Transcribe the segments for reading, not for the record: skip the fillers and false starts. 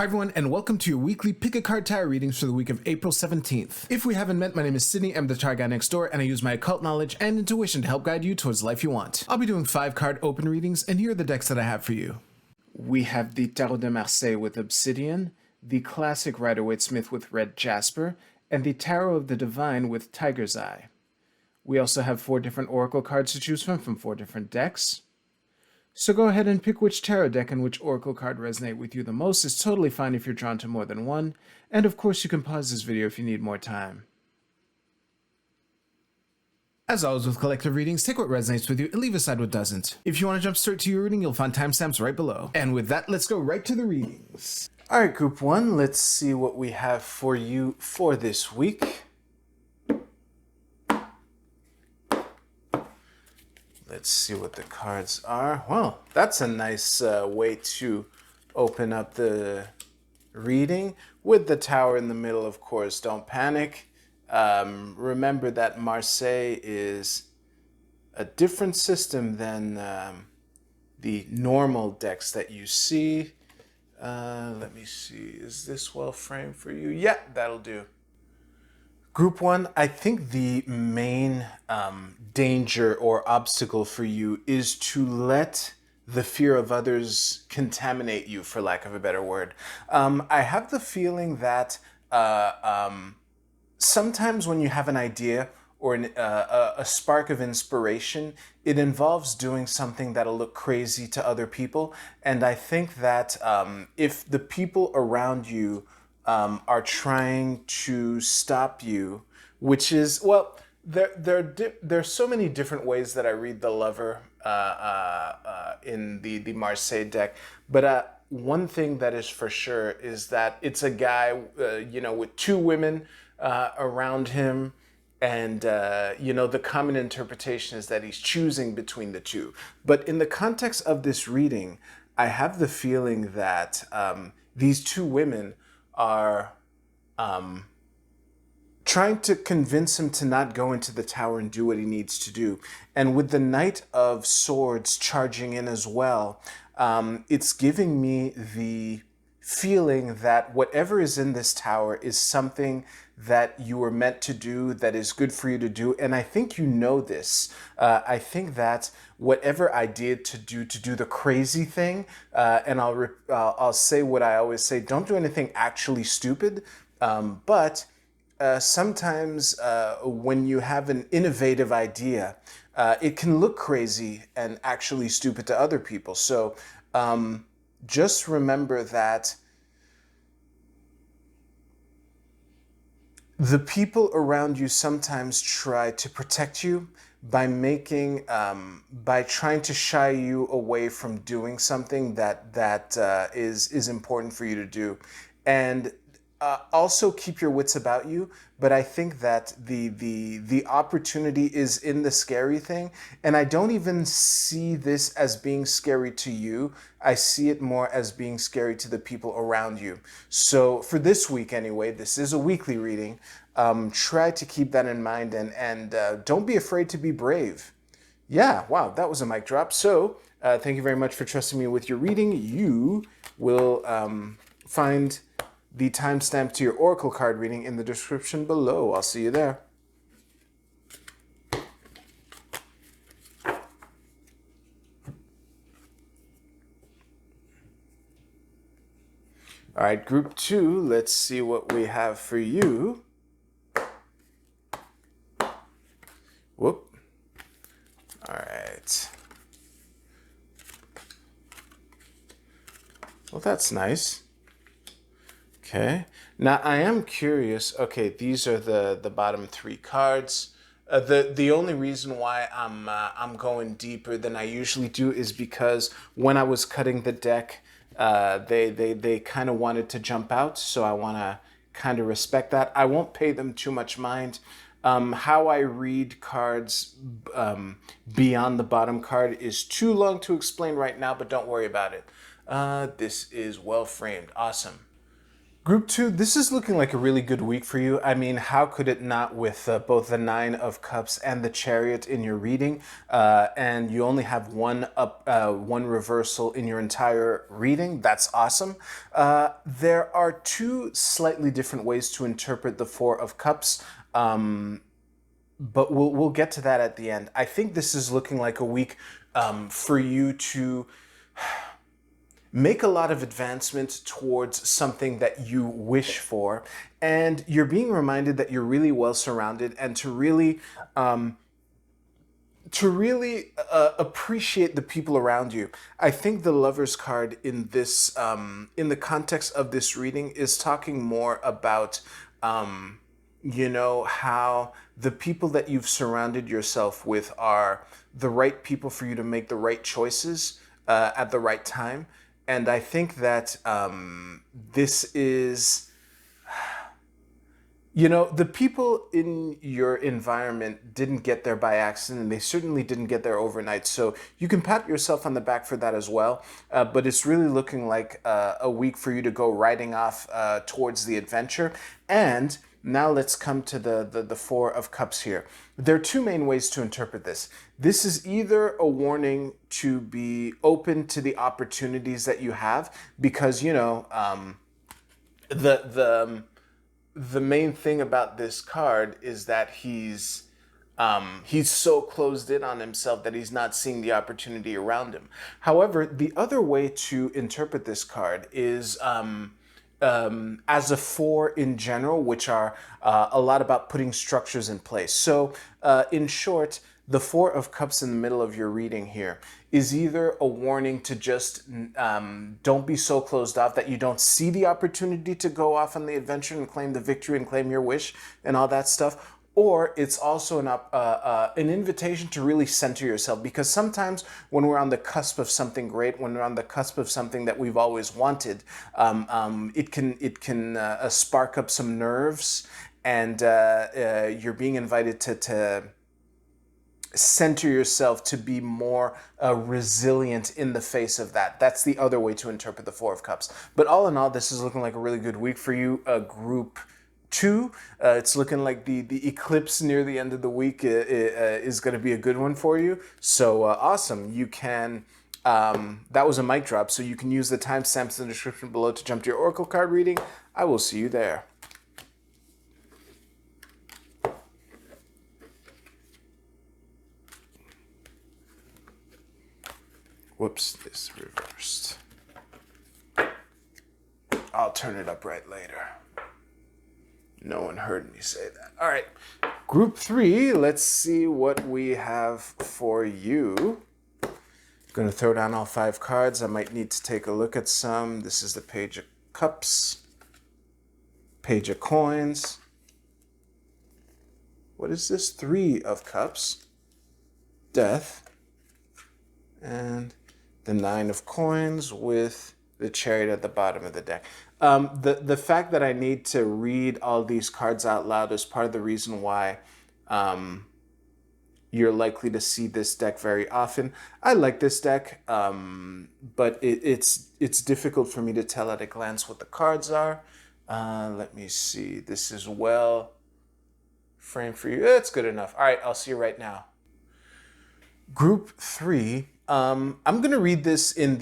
Hi everyone, and welcome to your weekly Pick a Card Tarot readings for the week of April 17th. If we haven't met, my name is Sydney, I'm the tarot guy next door, and I use my occult knowledge and intuition to help guide you towards the life you want. I'll be doing 5-card open readings, and here are the decks that I have for you. We have the Tarot de Marseille with Obsidian, the Classic Rider-Waite-Smith with Red Jasper, and the Tarot of the Divine with Tiger's Eye. We also have 4 different Oracle cards to choose from 4 different decks. So go ahead and pick which tarot deck and which oracle card resonate with you the most. It's totally fine if you're drawn to more than one. And of course you can pause this video if you need more time. As always with collective readings, take what resonates with you and leave aside what doesn't. If you want to jump straight to your reading, you'll find timestamps right below. And with that, let's go right to the readings. Alright, group 1, let's see what we have for you for this week. Let's see what the cards are. Well, that's a nice way to open up the reading. With the tower in the middle, of course, don't panic. Remember that Marseille is a different system than the normal decks that you see. Let me see, is this well framed for you? Yeah, that'll do. Group 1, I think the main danger or obstacle for you is to let the fear of others contaminate you, for lack of a better word. I have the feeling that sometimes when you have an idea or a spark of inspiration, it involves doing something that'll look crazy to other people. And I think that if the people around you are trying to stop you, which is, well, there's so many different ways that I read the Lover in the Marseille deck, but one thing that is for sure is that it's a guy, with 2 women around him, and the common interpretation is that he's choosing between the 2. But in the context of this reading, I have the feeling that these 2 women are trying to convince him to not go into the tower and do what he needs to do. And with the Knight of Swords charging in as well, it's giving me the feeling that whatever is in this tower is something that you were meant to do, that is good for you to do. And I think you know this. I think that whatever I did to do the crazy thing, and I'll say what I always say, don't do anything actually stupid, but sometimes when you have an innovative idea, it can look crazy and actually stupid to other people. So just remember that the people around you sometimes try to protect you by by trying to shy you away from doing something that is important for you to do. And also keep your wits about you, but I think that the opportunity is in the scary thing, and I don't even see this as being scary to you. I see it more as being scary to the people around you. So for this week anyway, this is a weekly reading. Try to keep that in mind, and don't be afraid to be brave. Yeah, wow, that was a mic drop. So thank you very much for trusting me with your reading. You will find the timestamp to your Oracle card reading in the description below. I'll see you there. All right, group 2, let's see what we have for you. Whoop. All right. Well, that's nice. Okay, now I am curious. Okay, these are the bottom 3 cards. The only reason why I'm going deeper than I usually do is because when I was cutting the deck, they kind of wanted to jump out, so I want to kind of respect that. I won't pay them too much mind. How I read cards beyond the bottom card is too long to explain right now, but don't worry about it. This is well framed. Awesome. Group two, this is looking like a really good week for you. I mean, how could it not with both the Nine of Cups and the Chariot in your reading? And you only have one reversal in your entire reading. That's awesome. There are two slightly different ways to interpret the Four of Cups. But we'll get to that at the end. I think this is looking like a week for you to make a lot of advancement towards something that you wish for, and you're being reminded that you're really well surrounded, and to really appreciate the people around you. I think the Lover's card in this in the context of this reading is talking more about you know, how the people that you've surrounded yourself with are the right people for you to make the right choices at the right time. And I think that this is, you know, the people in your environment didn't get there by accident, and they certainly didn't get there overnight. So you can pat yourself on the back for that as well. But it's really looking like a week for you to go riding off towards the adventure. And now let's come to the Four of Cups here. There are two main ways to interpret this. This is either a warning to be open to the opportunities that you have, because, you know, the main thing about this card is that he's so closed in on himself that he's not seeing the opportunity around him. However, the other way to interpret this card is as a four in general, which are a lot about putting structures in place. So in short, the Four of Cups in the middle of your reading here is either a warning to just don't be so closed off that you don't see the opportunity to go off on the adventure and claim the victory and claim your wish and all that stuff. Or it's also an invitation to really center yourself, because sometimes when we're on the cusp of something great, when we're on the cusp of something that we've always wanted, it can spark up some nerves, and you're being invited to center yourself to be more resilient in the face of that. That's the other way to interpret the Four of Cups. But all in all, this is looking like a really good week for you, Group 2. It's looking like the eclipse near the end of the week is going to be a good one for you. So awesome. You can, that was a mic drop, so you can use the timestamps in the description below to jump to your Oracle card reading. I will see you there. Whoops, this reversed. I'll turn it up right later. No one heard me say that. All right, Group 3, let's see what we have for you. I'm going to throw down all 5 cards. I might need to take a look at some. This is the Page of Cups, Page of Coins. What is this? 3 of Cups, Death, and the 9 of Coins with the Chariot at the bottom of the deck. The fact that I need to read all these cards out loud is part of the reason why you're likely to see this deck very often. I like this deck, but it's difficult for me to tell at a glance what the cards are. Let me see. This is well framed for you. It's good enough. All right, I'll see you right now. Group 3. I'm going to read this in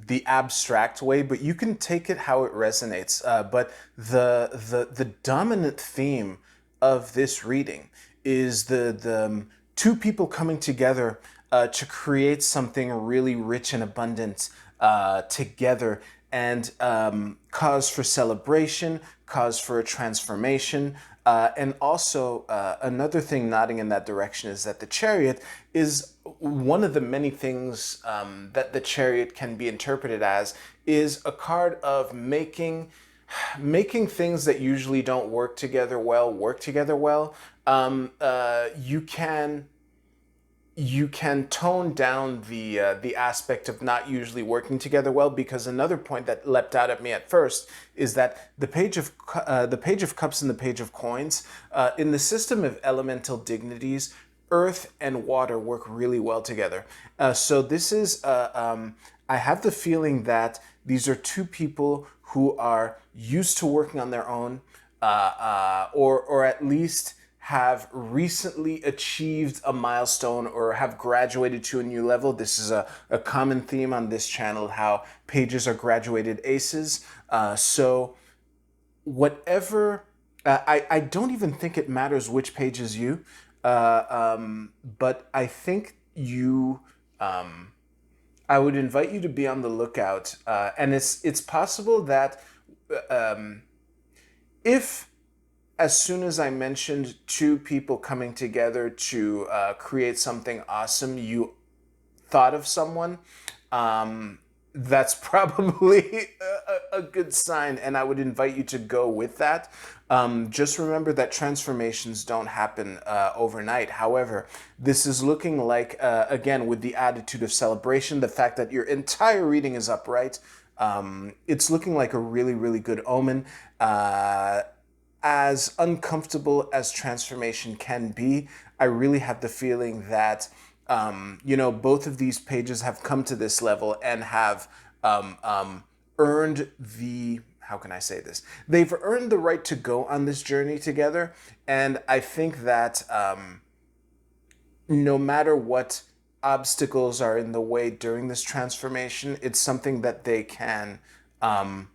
the abstract way, but you can take it how it resonates. But the dominant theme of this reading is the two people coming together to create something really rich and abundant together, and cause for celebration, cause for a transformation. And also another thing nodding in that direction is that the Chariot is one of the many things that the Chariot can be interpreted as, is a card of making things that usually don't work together well work together well. You can tone down the aspect of not usually working together well, because another point that leapt out at me at first is that the Page of Cups and the Page of Coins, in the system of elemental dignities, earth and water work really well together. So this is I have the feeling that These are two people who are used to working on their own, or at least have recently achieved a milestone or have graduated to a new level. This is a common theme on this channel, how pages are graduated aces. So whatever, I don't even think it matters which page is you, but I think you, I would invite you to be on the lookout. And it's possible that if as soon as I mentioned two people coming together to create something awesome, you thought of someone, that's probably a good sign, and I would invite you to go with that. Just remember that transformations don't happen overnight. However, this is looking like, again, with the attitude of celebration, the fact that your entire reading is upright, it's looking like a really, really good omen. As uncomfortable as transformation can be, I really have the feeling that, both of these pages have come to this level and have earned the, how can I say this? They've earned the right to go on this journey together. And I think that no matter what obstacles are in the way during this transformation, it's something that they can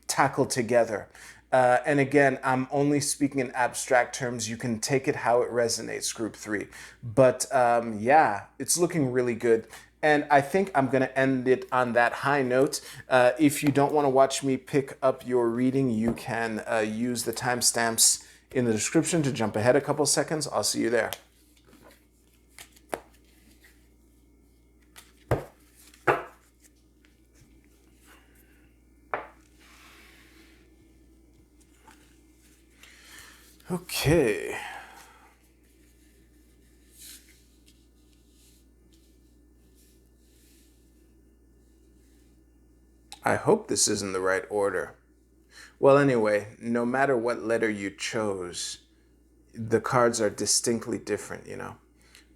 tackle together. And again, I'm only speaking in abstract terms. You can take it how it resonates, Group 3. But yeah, it's looking really good. And I think I'm going to end it on that high note. If you don't want to watch me pick up your reading, you can use the timestamps in the description to jump ahead a couple seconds. I'll see you there. Okay. I hope this is in the right order. Well, anyway, no matter what letter you chose, the cards are distinctly different,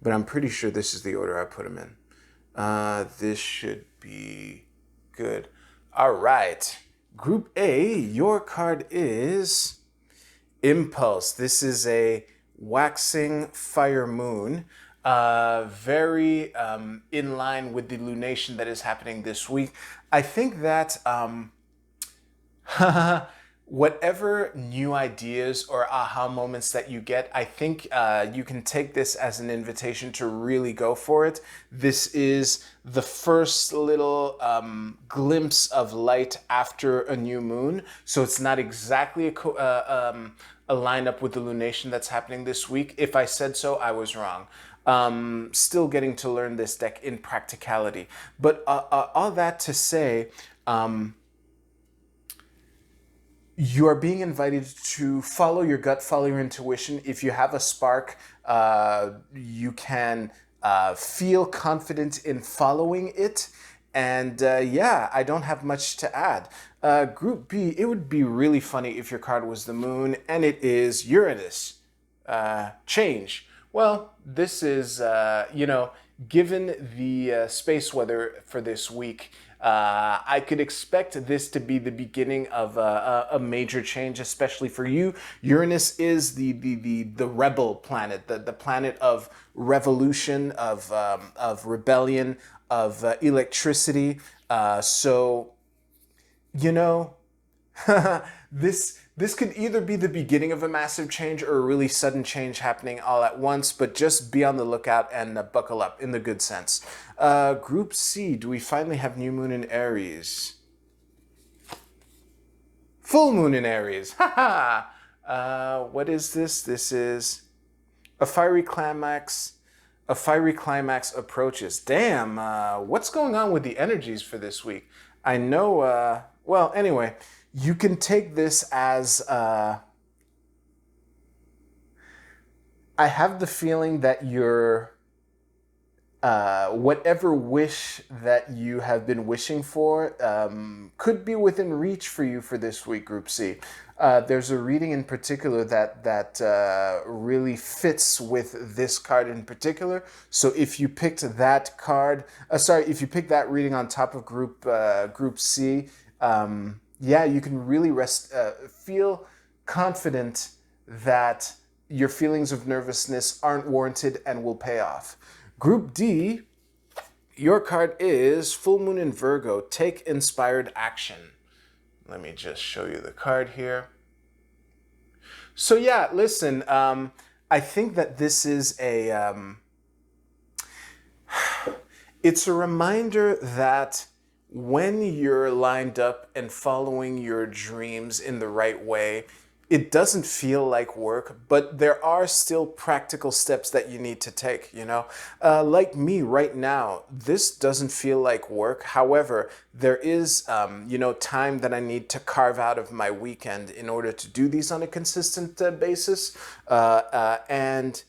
But I'm pretty sure this is the order I put them in. This should be good. All right. Group A, your card is Impulse. This is a waxing fire moon, very in line with the lunation that is happening this week. I think that whatever new ideas or aha moments that you get, I think you can take this as an invitation to really go for it. This is the first little glimpse of light after a new moon. So it's not exactly a lineup with the lunation that's happening this week. If I said so, I was wrong. Still getting to learn this deck in practicality. But all that to say, you are being invited to follow your gut, follow your intuition. If you have a spark, you can feel confident in following it. And yeah, I don't have much to add. Group B, it would be really funny if your card was the moon, and it is Uranus. Change. Well, this is, given the space weather for this week, I could expect this to be the beginning of a major change, especially for you. Uranus is the rebel planet, the planet of revolution, of rebellion, of electricity. So, this could either be the beginning of a massive change or a really sudden change happening all at once, but just be on the lookout and buckle up in the good sense. Group C, do we finally have new moon in Aries? Full moon in Aries. What is this? This is a fiery climax. A fiery climax approaches. Damn, what's going on with the energies for this week? I know, well, anyway, you can take this as, I have the feeling that your, whatever wish that you have been wishing for could be within reach for you for this week, Group C. There's a reading in particular that really fits with this card in particular. So if you picked that card, if you picked that reading on top of Group C, yeah, you can really feel confident that your feelings of nervousness aren't warranted and will pay off. Group D, your card is Full Moon in Virgo, Take Inspired Action. Let me just show you the card here. So yeah, listen, I think that this is it's a reminder that when you're lined up and following your dreams in the right way, it doesn't feel like work, but there are still practical steps that you need to take, you know? Like me right now, this doesn't feel like work. However, there is, you know, time that I need to carve out of my weekend in order to do these on a consistent basis. And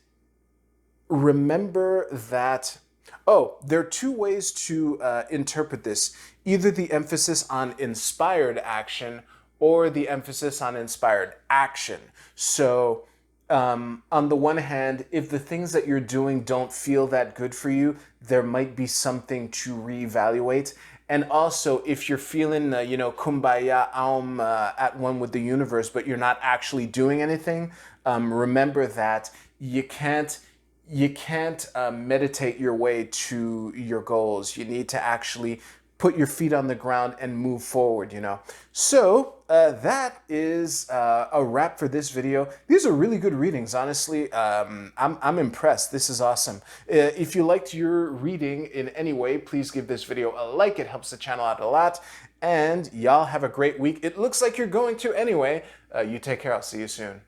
remember that, oh, there are two ways to interpret this. Either the emphasis on inspired action or the emphasis on inspired action. So on the one hand, if the things that you're doing don't feel that good for you, there might be something to reevaluate. And also, if you're feeling, you know, kumbaya, I'm at one with the universe, but you're not actually doing anything, remember that you can't meditate your way to your goals. You need to actually put your feet on the ground and move forward, you know. So that is a wrap for this video. These are really good readings, honestly. I'm impressed. This is awesome. If you liked your reading in any way, please give this video a like. It helps the channel out a lot. And y'all have a great week. It looks like you're going to anyway. You take care. I'll see you soon.